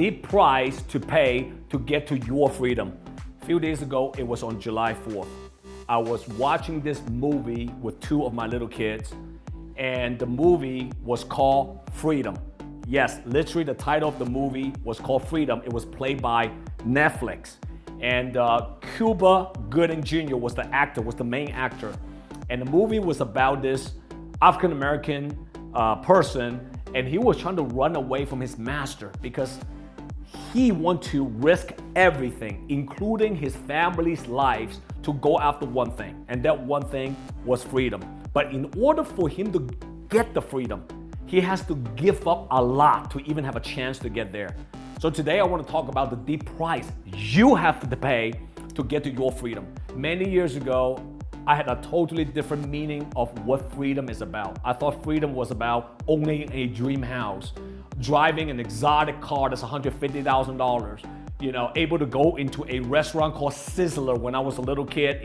deep price to pay to get to your freedom. A few days ago, it was on July 4th. I was watching this movie with two of my little kids, and the movie was called Freedom. Yes, literally the title of the movie was called Freedom. It was played by Netflix. And Cuba Gooding Jr. was the actor, was the main actor. And the movie was about this African-American person, and he was trying to run away from his master because he wanted to risk everything, including his family's lives, to go after one thing. And that one thing was freedom. But in order for him to get the freedom, he has to give up a lot to even have a chance to get there. So today I want to talk about the deep price you have to pay to get to your freedom. Many years ago, I had a totally different meaning of what freedom is about. I thought freedom was about owning a dream house, driving an exotic car that's $150,000, able to go into a restaurant called Sizzler when I was a little kid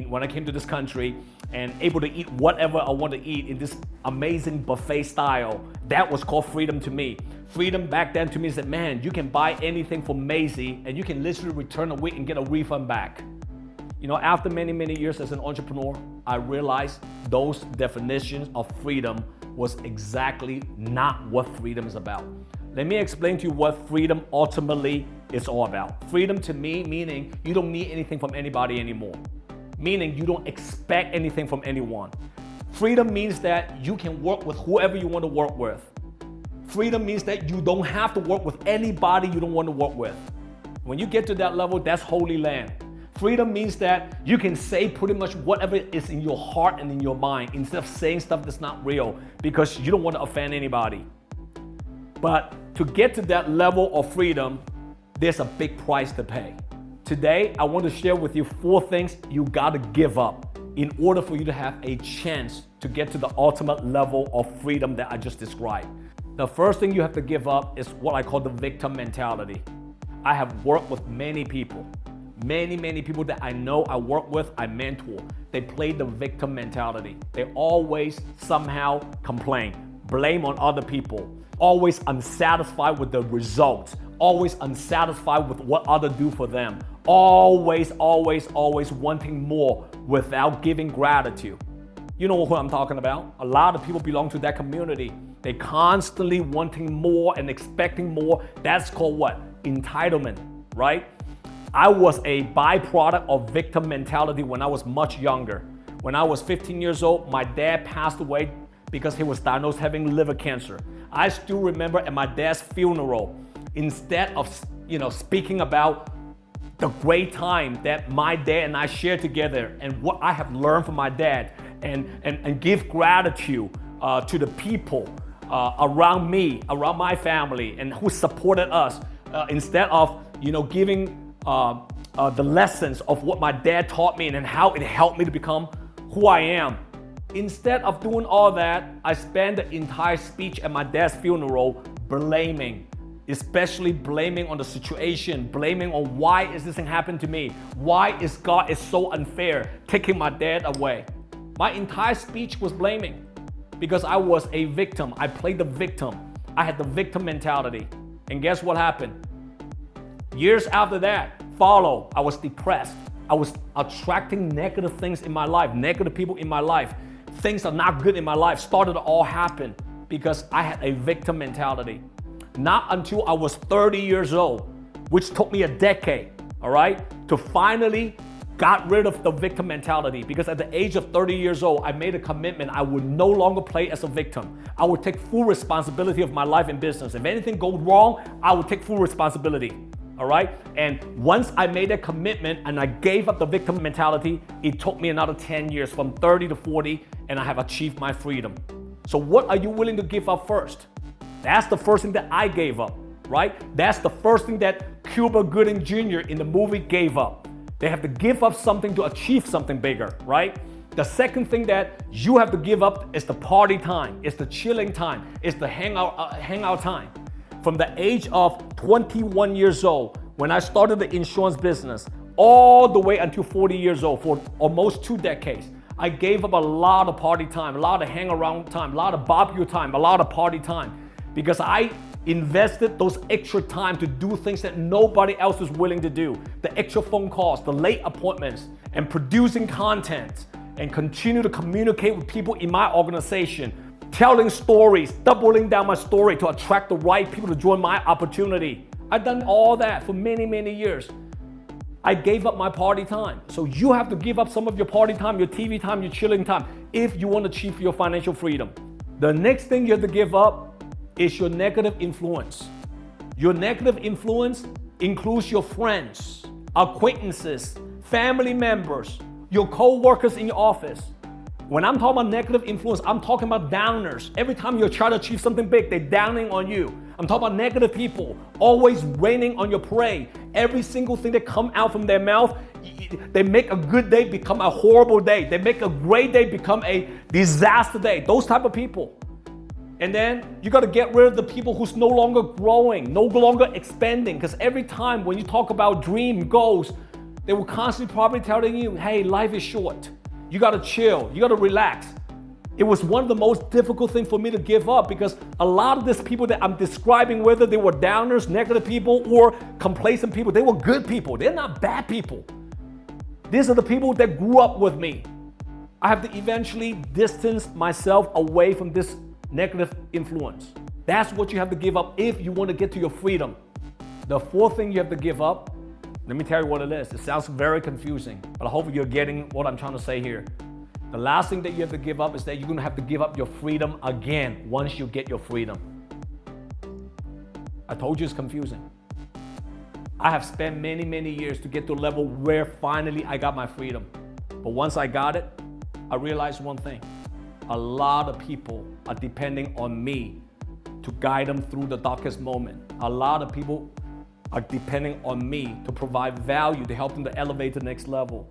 when I came to this country, and able to eat whatever I want to eat in this amazing buffet style. That was called freedom to me. Freedom back then to me is that, man, you can buy anything from Macy's and you can literally return a week and get a refund back. After many, many years as an entrepreneur, I realized those definitions of freedom was exactly not what freedom is about. Let me explain to you what freedom ultimately is all about. Freedom to me, meaning you don't need anything from anybody anymore. Meaning you don't expect anything from anyone. Freedom means that you can work with whoever you want to work with. Freedom means that you don't have to work with anybody you don't want to work with. When you get to that level, that's holy land. Freedom means that you can say pretty much whatever is in your heart and in your mind instead of saying stuff that's not real because you don't want to offend anybody. But to get to that level of freedom, there's a big price to pay. Today, I want to share with you 4 things you got to give up in order for you to have a chance to get to the ultimate level of freedom that I just described. The first thing you have to give up is what I call the victim mentality. I have worked with many people that I know, I work with, I mentor. They play the victim mentality. They always somehow complain, blame on other people, always unsatisfied with the results, always unsatisfied with what others do for them, always wanting more without giving gratitude. You know what I'm talking about? A lot of people belong to that community. They constantly wanting more and expecting more. That's called what? Entitlement, right? I was a byproduct of victim mentality when I was much younger. When I was 15 years old, my dad passed away because he was diagnosed having liver cancer. I still remember at my dad's funeral, instead of speaking about the great time that my dad and I shared together and what I have learned from my dad and give gratitude to the people around me, around my family, and who supported us, instead of giving the lessons of what my dad taught me and how it helped me to become who I am. Instead of doing all that, I spent the entire speech at my dad's funeral blaming, especially blaming on the situation, blaming on why is this thing happening to me? Why is God is so unfair, taking my dad away? My entire speech was blaming because I was a victim. I played the victim. I had the victim mentality. And guess what happened? Years after that, I was depressed. I was attracting negative things in my life, negative people in my life. Things are not good in my life started to all happen because I had a victim mentality. Not until I was 30 years old, which took me a decade, all right, to finally got rid of the victim mentality, because at the age of 30 years old, I made a commitment I would no longer play as a victim. I would take full responsibility of my life and business. If anything goes wrong, I would take full responsibility. All right? And once I made that commitment and I gave up the victim mentality, it took me another 10 years from 30 to 40, and I have achieved my freedom. So what are you willing to give up first? That's the first thing that I gave up, right? That's the first thing that Cuba Gooding Jr. in the movie gave up. They have to give up something to achieve something bigger, right? The second thing that you have to give up is the party time, it's the chilling time, it's the hangout time. From the age of 21 years old, when I started the insurance business, all the way until 40 years old, for almost 2 decades, I gave up a lot of party time, a lot of hang around time, a lot of barbecue time, a lot of party time, because I invested those extra time to do things that nobody else is willing to do. The extra phone calls, the late appointments, and producing content, and continue to communicate with people in my organization, telling stories, doubling down my story to attract the right people to join my opportunity. I've done all that for many, many years. I gave up my party time. So you have to give up some of your party time, your TV time, your chilling time, if you want to achieve your financial freedom. The next thing you have to give up is your negative influence. Your negative influence includes your friends, acquaintances, family members, your co-workers in your office. When I'm talking about negative influence, I'm talking about downers. Every time you try to achieve something big, they're downing on you. I'm talking about negative people, always raining on your parade. Every single thing that come out from their mouth, they make a good day become a horrible day. They make a great day become a disaster day. Those type of people. And then you got to get rid of the people who's no longer growing, no longer expanding. Because every time when you talk about dream goals, they will constantly probably telling you, hey, life is short. You got to chill. You got to relax. It was one of the most difficult things for me to give up because a lot of these people that I'm describing, whether they were downers, negative people, or complacent people, they were good people. They're not bad people. These are the people that grew up with me. I have to eventually distance myself away from this negative influence. That's what you have to give up if you want to get to your freedom. The fourth thing you have to give up, let me tell you what it is. It sounds very confusing, but I hope you're getting what I'm trying to say here. The last thing that you have to give up is that you're going to have to give up your freedom again once you get your freedom. I told you it's confusing. I have spent many, many years to get to a level where finally I got my freedom. But once I got it, I realized one thing. A lot of people are depending on me to guide them through the darkest moment. A lot of people are depending on me to provide value to help them to elevate to the next level.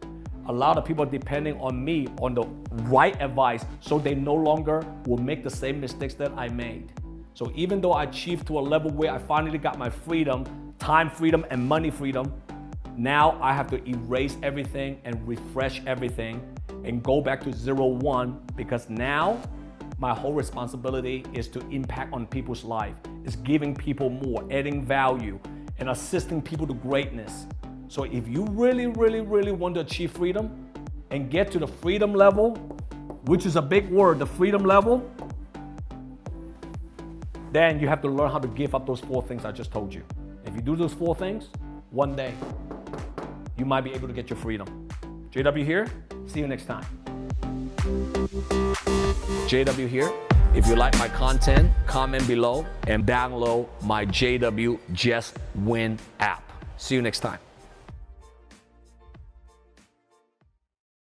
A lot of people are depending on me on the right advice so they no longer will make the same mistakes that I made. So even though I achieved to a level where I finally got my freedom, time freedom and money freedom, now I have to erase everything and refresh everything and go back to 0-1 because now my whole responsibility is to impact on people's life. It's giving people more, adding value, and assisting people to greatness. So if you really, really, really want to achieve freedom and get to the freedom level, which is a big word, the freedom level, then you have to learn how to give up those 4 things I just told you. If you do those 4 things, one day, you might be able to get your freedom. JW here. See you next time. JW here. If you like my content, comment below and download my JW Just Win app. See you next time.